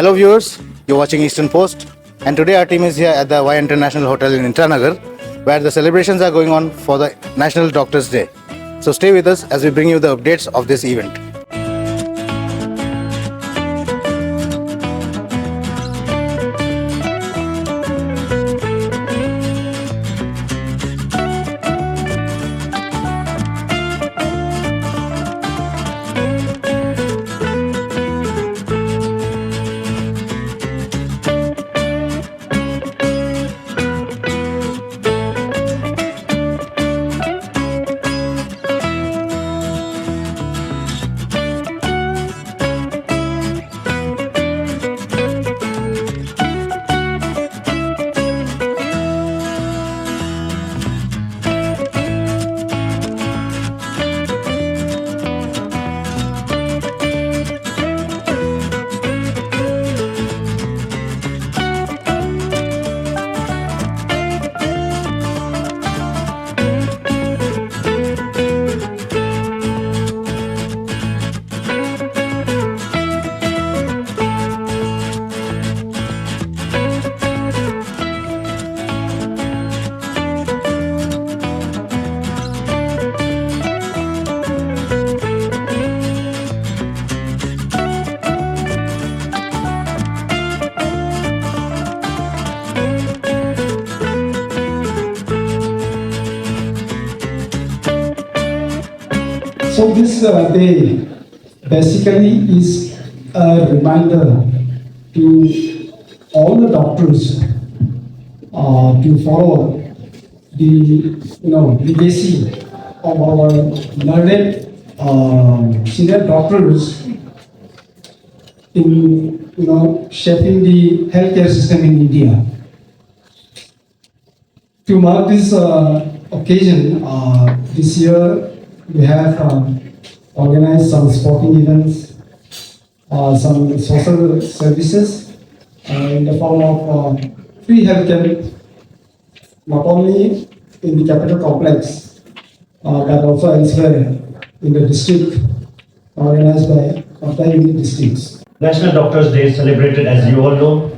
Hello viewers, you're watching Eastern Post, and today our team is here at the Y International Hotel in Intranagar, where the celebrations are going on for the National Doctors Day. So stay with us as we bring you the updates of this event. So this day basically is a reminder to all the doctors to follow the legacy of our learned senior doctors in shaping the healthcare system in India. To mark this occasion, this year we have organized some sporting events, some social services in the form of free healthcare, not only in the capital complex, but also elsewhere in the district, organized by multi-unit districts. National Doctors Day is celebrated, as you all know,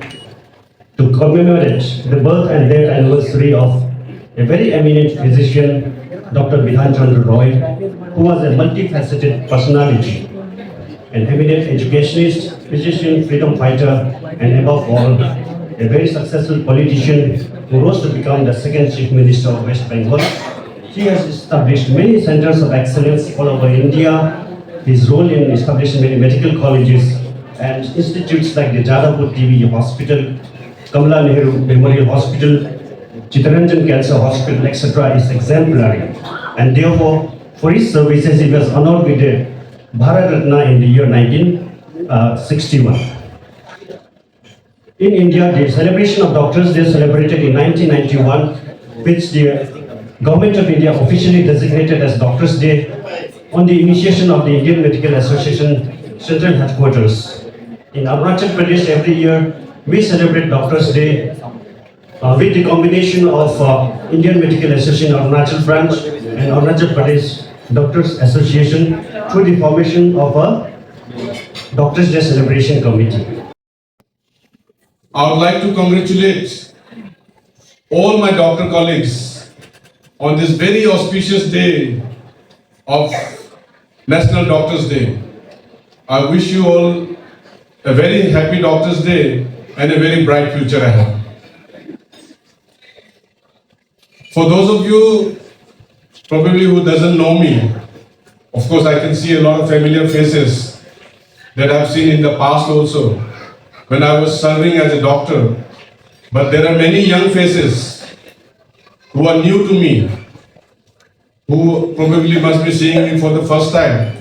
to commemorate the birth and death anniversary of a very eminent physician, Dr. Bidhan Chandra Roy, who was a multifaceted personality, an eminent educationist, physician, freedom fighter, and above all, a very successful politician who rose to become the second Chief Minister of West Bengal. He has established many centers of excellence all over India. His role in establishing many medical colleges and institutes like the Jadavpur TB Hospital, Kamala Nehru Memorial Hospital, Chittaranjan Cancer Hospital, etc. is exemplary. And therefore, for his services, he was honored with the Bharat Ratna in the year 1961. In India, the celebration of Doctors Day celebrated in 1991, which the Government of India officially designated as Doctors Day on the initiation of the Indian Medical Association Central Headquarters. In Arunachal Pradesh, every year, we celebrate Doctors Day with the combination of Indian Medical Association Arunachal Branch and Arunachal Pradesh Doctors Association through the formation of a Doctors Day Celebration Committee. I would like to congratulate all my doctor colleagues on this very auspicious day of National Doctors Day. I wish you all a very happy Doctors Day and a very bright future ahead. For those of you probably who doesn't know me, of course I can see a lot of familiar faces that I've seen in the past also when I was serving as a doctor. But there are many young faces who are new to me, who probably must be seeing me for the first time,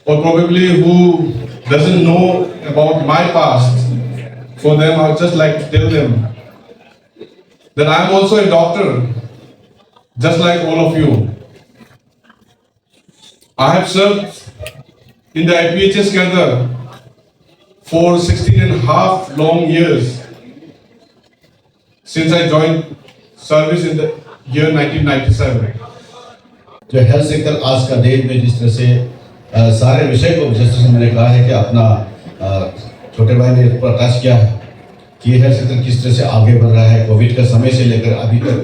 or probably who doesn't know about my past. For them, I would just like to tell them that I am also a doctor, just like all of you. I have served in the IPHS Cadre for 16 and a half long years since I joined service in the year 1997. जो health sector आज का date में जिस तरह से सारे विषय को जिस तरह से मैंने कहा है कि अपना छोटे भाई ने इस पर टच किया है कि हेल्थ सेक्टर किस तरह से आगे बढ़ रहा है, कोविड का समय से लेकर अभी तक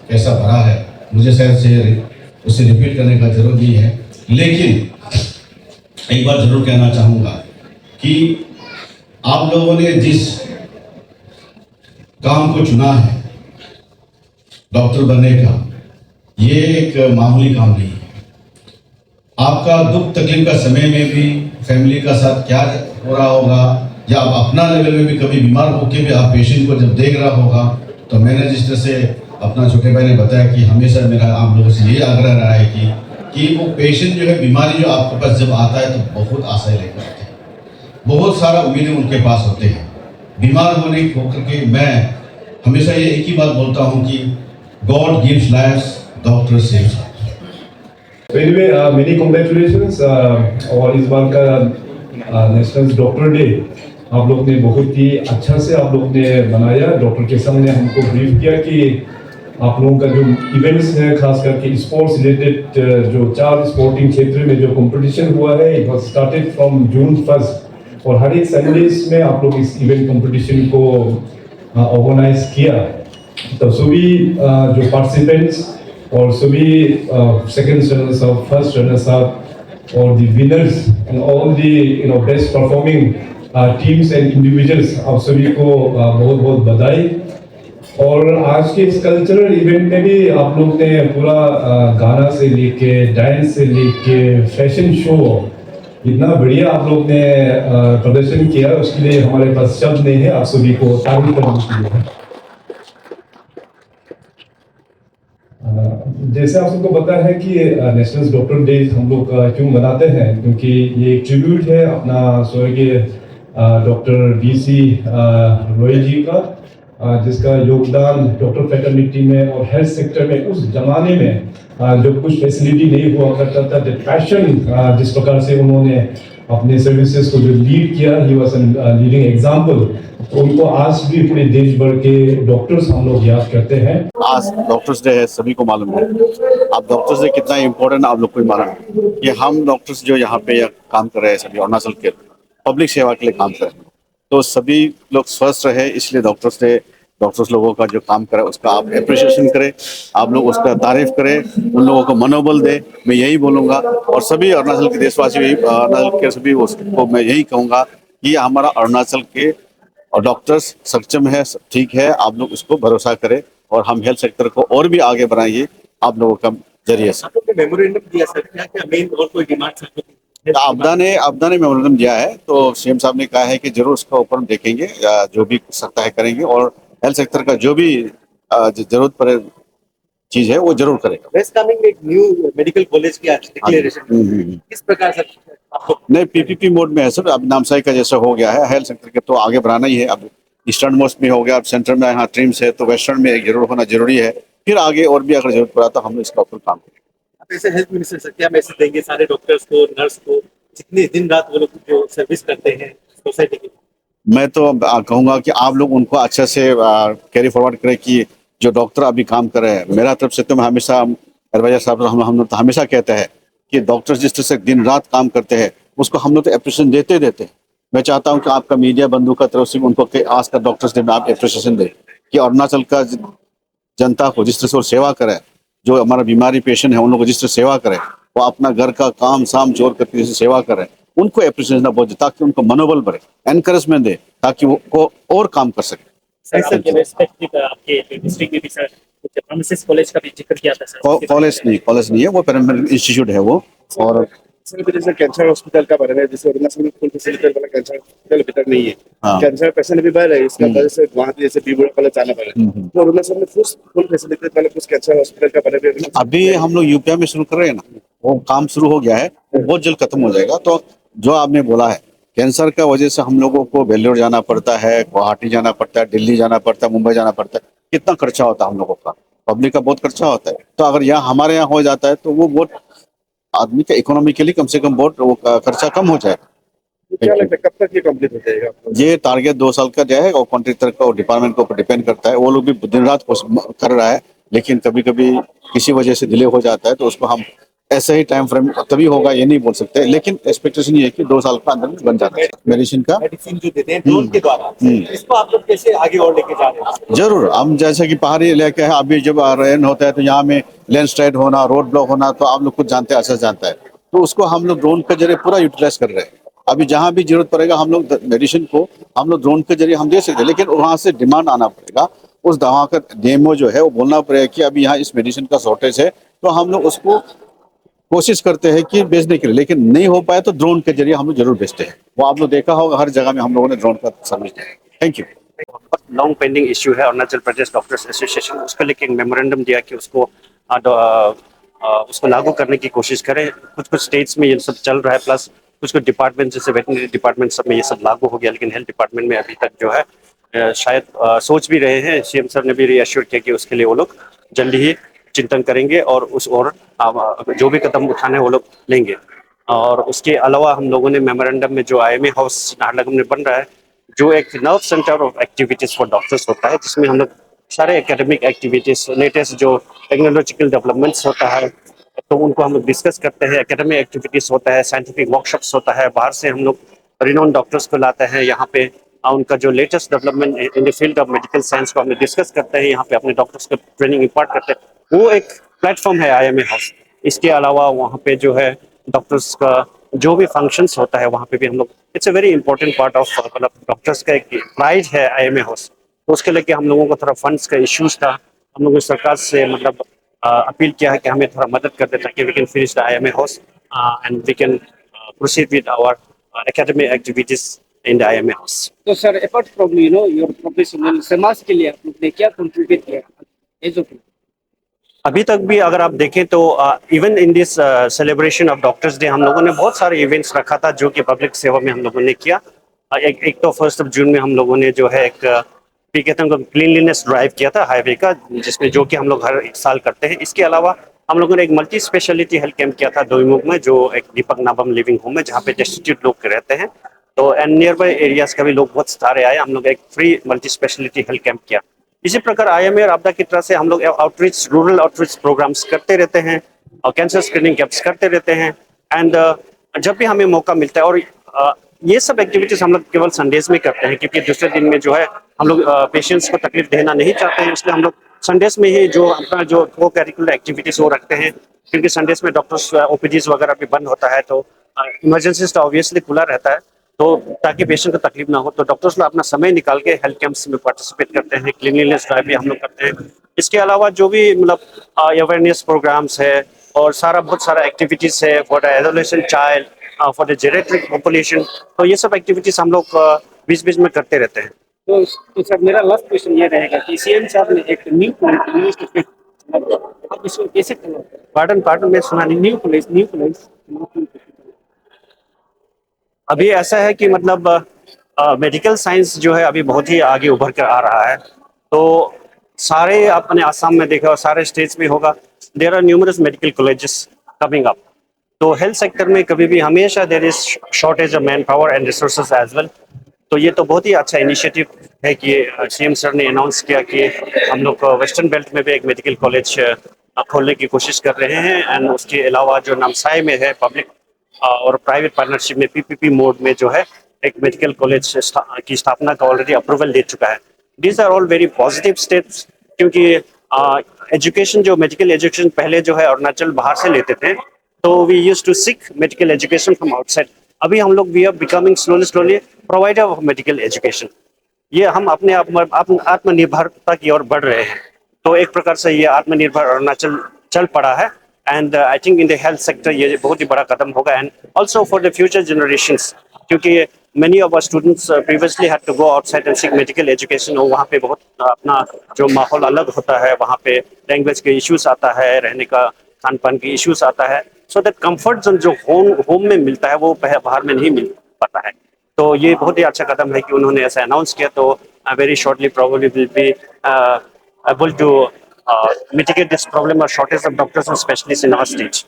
कैसा बढ़ा है। मुझे शायद से उसे रिपीट करने का जरूरत नहीं है, लेकिन एक बात जरूर कहना चाहूँगा कि आप लोगों ने जिस काम को चुना है डॉक्टर बनने का, ये एक मामूली काम नहीं है। आपका दुख तकलीफ का समय में भी फैमिली का साथ क्या हो रहा होगा, या आप अपना लेवल में भी कभी बीमार होकर भी आप पेशेंट को जब देख रहा होगा, तो मैंने जिस तरह से अपना छोटे भाई ने बताया कि हमेशा मेरा आप लोगों से ये आग्रह रहा है कि वो पेशेंट जो है, बीमारी जो आपके पास जब आता है तो बहुत आशाएं लेकर आते हैं, बहुत सारा उम्मीदें उनके पास होते हैं। बीमार होने होकर के मैं हमेशा ये एक ही बात बोलता हूँ कि God gives lifes, doctor saves. Anyway, many congratulations और इस बार का नेशनल डॉक्टर डे आप लोग ने बहुत ही अच्छा से आप लोग ने बनाया। डॉक्टर केशव ने हमको ब्रीफ किया कि आप लोगों का जो इवेंट्स है, खास करके स्पोर्ट्स रिलेटेड जो 4 स्पोर्टिंग क्षेत्र में जो कंपटीशन हुआ है, it was started from June 1 और हर एक संडेज में आप लोग इस इवेंट कंपटीशन को ऑर्गेनाइज किया। तो सभी जो पार्टिसिपेंट्स और सभी second runners up, first runners up और the winners and all the best performing teams and individuals, आप सभी को बहुत बहुत बधाई। और आज के इस कल्चरल इवेंट में भी आप लोग ने पूरा गाना से लेके डांस से लेके फैशन शो, इतना बढ़िया आप लोग ने प्रदर्शन किया, उसके लिए हमारे पास शब्द नहीं है। आप सभी को तारीफ करने के लिए। जैसे आप सबको पता है कि नेशनल डॉक्टर डे हम लोग क्यों मनाते हैं, क्योंकि ये एक ट्रिब्यूट है अपना स्वर्गीय डॉक्टर बीसी रॉय जी का, जिसका योगदान डॉक्टर फैटर्निटी में और हेल्थ सेक्टर में उस जमाने में जब कुछ फैसिलिटी नहीं हुआ करता था, पैशन जिस प्रकार से उन्होंने अपने सर्विसेज को जो लीड किया, he was an leading example. तो उनको आज भी पूरे देश भर के डॉक्टर्स हम लोग याद करते हैं। आज डॉक्टर्स डे है, सभी को मालूम है। अब डॉक्टर्स डे कितना इम्पोर्टेंट आप लोग को मालूम है कि हम डॉक्टर्स जो यहाँ पे काम कर रहे हैं, सभी अरुणाचल के पब्लिक सेवा के लिए काम कर रहे हैं, तो सभी लोग स्वस्थ रहे, इसलिए डॉक्टर्स डे, डॉक्टर्स लोगों का जो काम करे उसका आप अप्रिशिएशन करें, आप लोग उसका तारीफ करें, उन लोगों को मनोबल दे। मैं यही बोलूँगा और सभी अरुणाचल के देशवासी भी, अरुणाचल के सभी उसको मैं यही कहूँगा कि हमारा अरुणाचल के और डॉक्टर्स सक्षम है, ठीक है, आप लोग उसको भरोसा करें और हम हेल्थ सेक्टर को और भी आगे बढ़ाएंगे आप लोगों का जरिए से। मेमोरेंडम दिया सर, क्या मेन और कोई डिमांड आपदा ने मेमोरेंडम दिया है, तो सीएम साहब ने कहा है कि जरूर उसका ऊपर हम देखेंगे, जो भी सकता है करेंगे और हेल्थ सेक्टर का जो भी जरूरत पड़े चीज है वो जरूर करेगा। वेस्ट कामेंग में एक न्यू मेडिकल कॉलेज की आज डिक्लेरेशन किस प्रकार से आपको? नहीं, पीपीपी मोड में है सर, अब नामसाई का जैसा हो गया है, हेल्थ सेक्टर के तो आगे बढ़ाना ही है। अब ईस्टर्न मोस्ट में हो गया, अब सेंट्रल में यहाँ ट्रीम्स है, तो वेस्टर्न में एक जरूर होना जरूरी है। फिर आगे और भी अगर जरूरत पड़ा तो हम इसका ऊपर काम करेंगे। आप ऐसे हेल्थ मिनिस्टर सर क्या मैसेज देंगे सारे डॉक्टर्स को, नर्स को, जितने दिन रात वो लोग जो सर्विस करते हैं सोसाइटी की? मैं तो कहूँगा कि आप लोग उनको अच्छे से कैरी फॉरवर्ड करें कि जो डॉक्टर अभी काम कर रहे हैं। मेरा तरफ से तो मैं हमेशा एडवाइजर साहब हम तो हमेशा कहते हैं कि डॉक्टर्स जिस तरह से दिन रात काम करते हैं उसको हम लोग तो अप्रिशिएशन देते हैं। मैं चाहता हूं कि आपका मीडिया बंधु का तरफ से उनको आज का डॉक्टर्स डे में आप अप्रिशिएशन दें कि अरुणाचल का जनता को जिस तरह से वो सेवा करे, जो हमारा बीमारी पेशेंट है उन लोगों को जिस तरह सेवा करे, वो अपना घर का काम साम छोड़ करके जैसे सेवा करें, उनको अप्रिशिएशन देना बहुत, ताकि उनको मनोबल बढ़े, एनकरेजमेंट दे, ताकि वो और काम कर सके। सर के रेस्पेक्ट आपके डिस्ट्रिक्ट में भी सर फार्मासिस्ट कॉलेज का भी जिक्र किया था सर। कॉलेज नहीं है, वो पैरामेडिकल इंस्टीट्यूट है वो। और जैसे कैंसर हॉस्पिटल का बन रहा है, जैसे अरुणाचल में फुल फैसिलिटी वाला कैंसर हॉस्पिटल भीतर नहीं है, हाँ। कैंसर पेशेंट भी बढ़ रहे हैं, इसका वजह से वहाँ जैसे बीबुड़ा वाला जाना पड़ रहा है। तो अरुणाचल में फुल फैसिलिटी वाला कुछ कैंसर हॉस्पिटल का बने हुए अभी हम लोग यूपीआ में शुरू कर रहे हैं ना, वो काम शुरू हो गया है, वो बहुत जल्द खत्म हो जाएगा। तो जो आपने बोला है, कैंसर का वजह से हम लोगों को बेल्लोर जाना पड़ता है, गुवाहाटी जाना पड़ता है, दिल्ली जाना पड़ता है, मुंबई जाना पड़ता है, कितना खर्चा होता है हम लोगों का, पब्लिक का बहुत खर्चा होता है। तो अगर यहाँ हमारे यहाँ हो जाता है तो वो बहुत आदमी का इकोनॉमिकली कम से कम बहुत वो खर्चा कम हो जाएगा। क्या लगता है कब तक ये कंप्लीट हो जाएगा? ये टारगेट 2 साल का जाएगा और कॉन्ट्रैक्टर का और डिपार्टमेंट के ऊपर डिपेंड करता है। वो लोग भी दिन रात कर रहा है, लेकिन कभी कभी किसी वजह से डिले हो जाता है तो उसको हम ऐसा ही टाइम फ्रेम तभी होगा ये नहीं बोल सकते, लेकिन एक्सपेक्टेशन ये है कि 2 साल का अंदर में बन जाना चाहिए मेडिसिन का। मेडिसिन जो देते हैं ड्रोन के द्वारा, इसको आप लोग कैसे आगे और लेके जा रहे हैं? जरूर, हम जैसे कि पहाड़ी इलाके है, अभी जब रेन होता है तो यहाँ में लैंडस्लाइड होना, रोड ब्लॉक होना, तो आप लोग कुछ जानते हैं, अच्छा जानता है, तो उसको हम लोग ड्रोन के जरिए पूरा यूटिलाइज कर रहे हैं। अभी जहाँ भी जरूरत पड़ेगा हम लोग मेडिसिन को हम लोग ड्रोन के जरिए हम दे सकते हैं, लेकिन वहाँ से डिमांड आना पड़ेगा, उस दवा का डेमो जो है वो बोलना पड़ेगा कि अभी यहाँ इस मेडिसिन का शॉर्टेज है, तो हम लोग उसको कोशिश करते हैं कि बेचने के लिए, लेकिन नहीं हो पाए तो ड्रोन के जरिए हम लोग जरूर बेचते हैं। वो आप लोग देखा होगा हर जगह में हम लोगों ने ड्रोन का सर्विस दिया है। Thank you. Long pending issue है अरुणाचल प्रदेश डॉक्टर्स एसोसिएशन, उसको लेके एक मेमोरेंडम दिया कि उसको लागू करने की कोशिश करें। कुछ कुछ स्टेट्स में ये सब चल रहा है, प्लस कुछ कुछ डिपार्टमेंट जैसे वेटनरी डिपार्टमेंट सब में ये सब लागू हो गया, लेकिन हेल्थ डिपार्टमेंट में अभी तक जो है शायद सोच भी रहे हैं। सीएम सर ने भी रीअश्योर किया कि उसके लिए वो लोग जल्दी ही चिंतन करेंगे और जो भी कदम उठाने वो लोग लेंगे। और उसके अलावा हम लोगों ने मेमोरेंडम में जो IMA हाउस नाहरलगुन में बन रहा है, जो एक nerve centre of activities for doctors होता है, जिसमें हम लोग सारे एकेडमिक एक्टिविटीज, लेटेस्ट जो टेक्नोलॉजिकल डेवलपमेंट्स होता है तो उनको हम लोग डिस्कस करते हैं। एकेडमिक एक्टिविटीज होता है, साइंटिफिक वर्कशॉप्स होता है, बाहर से हम लोग रिनोन डॉक्टर्स को लाते हैं यहाँ पे, उनका जो latest development in the field of medical science को हम लोग डिस्कस करते हैं, यहाँ पे अपने डॉक्टर्स को ट्रेनिंग इम्पार्ट करते हैं। वो एक प्लेटफॉर्म है IMA हाउस। इसके अलावा वहाँ पे जो है डॉक्टर्स का जो भी फंक्शंस होता है वहाँ पे भी हम लोग, it's a very important part of मतलब डॉक्टर्स का एक प्राइड है IMA हाउस। तो उसके लेके हम लोगों को थोड़ा फंड्स का इश्यूज था, हम लोगों ने सरकार से मतलब अपील किया है कि हमें थोड़ा मदद कर दे ताकि we can finish the IMA house and we can proceed with our academic activities in the IMA house. तो sir, apart from your professional, समाज के लिए आप लोग ने क्या कंट्रीब्यूट किया एज ऑफ? अभी तक भी अगर आप देखें तो even in this celebration of doctors day हम लोगों ने बहुत सारे इवेंट्स रखा था जो कि पब्लिक सेवा में हम लोगों ने किया। एक तो 1 जून में हम लोगों ने जो है एक क्लीनलीनेस ड्राइव किया था हाईवे का, जिसमें जो कि हम लोग हर एक साल करते हैं। इसके अलावा हम लोगों ने एक मल्टी स्पेशलिटी हेल्थ कैंप किया था दोईमुख में, जो एक दीपक नाबम लिविंग होम है जहाँ पे डेस्टिट्यूट लोग रहते हैं, तो एंड नियर बाई एरियाज का भी लोग बहुत सारे आए। हम लोग एक free multi speciality health camp किया। इसी प्रकार IMA और आपदा की तरह से हम लोग आउटरीच, रूरल आउटरीच प्रोग्राम्स करते रहते हैं और कैंसर स्क्रीनिंग कैंप्स करते रहते हैं। एंड जब भी हमें मौका मिलता है, और ये सब एक्टिविटीज हम लोग केवल संडेज में करते हैं, क्योंकि दूसरे दिन में जो है हम लोग पेशेंट्स को तकलीफ देना नहीं चाहते हैं, इसलिए हम लोग संडेज में ही जो अपना जो को करिकुलर एक्टिविटीज वो रखते हैं। क्योंकि संडेज में डॉक्टर्स OPDs वगैरह भी बंद होता है, तो इमरजेंसी तो ऑब्वियसली खुला रहता है, तो ताकि पेशेंट को तकलीफ ना हो, तो डॉक्टर्स लोग अपना समय निकाल के हेल्थ कैंप्स में पार्टिसिपेट करते हैं। क्लीनलीनेस ड्राइव भी हम लोग करते हैं। इसके अलावा जो भी मतलब अवेयरनेस प्रोग्राम्स है और बहुत सारा एक्टिविटीज है for the adolescent child, for the geriatric population, तो ये सब एक्टिविटीज हम लोग बीच बीच में करते रहते हैं। तो सर, मेरा लास्ट क्वेश्चन ये रहेगा कि CM साहब ने एक न्यू कॉलेज, आप इसको कैसे करना? पार्टन में सुना नहीं। न्यू कॉलेज अभी ऐसा है कि मतलब मेडिकल साइंस जो है अभी बहुत ही आगे उभर कर आ रहा है, तो सारे अपने आसाम में देखा और सारे स्टेट्स में होगा, there are numerous medical colleges coming up. तो हेल्थ सेक्टर में कभी भी हमेशा there is shortage of manpower and resources as well. तो ये तो बहुत ही अच्छा इनिशिएटिव है कि CM सर ने अनाउंस किया कि हम लोग वेस्टर्न बेल्ट में भी एक मेडिकल कॉलेज खोलने की कोशिश कर रहे हैं। एंड उसके अलावा जो नामसाई में है, पब्लिक और प्राइवेट पार्टनरशिप में PPP मोड में जो है एक मेडिकल कॉलेज की स्थापना का ऑलरेडी अप्रूवल दे चुका है। These are all very positive steps, क्योंकि एजुकेशन जो मेडिकल एजुकेशन पहले जो है अरुणाचल बाहर से लेते थे, तो we used to seek medical education from outside. अभी हम लोग we are becoming slowly provider of medical education. ये हम अपने आत्मनिर्भरता की ओर बढ़ रहे हैं। तो एक प्रकार से ये आत्मनिर्भर अरुणाचल चल पड़ा है। And I think in the health sector ये बहुत ही बड़ा कदम होगा, and also for the future generations, क्योंकि many of our students previously had to go outside and seek medical education, और वहाँ पे बहुत अपना जो माहौल अलग होता है, वहाँ पे लैंग्वेज के इश्यूज आता है, रहने का खान पान के इश्यूज आता है। सो दैट कंफर्ट जोन जो होम में मिलता है वो बाहर में नहीं मिल पाता है। तो ये बहुत ही अच्छा कदम है कि उन्होंने ऐसा अनाउंस किया। तो very shortly probably will be able to mitigate this problem or shortage of doctors and specialists in our state.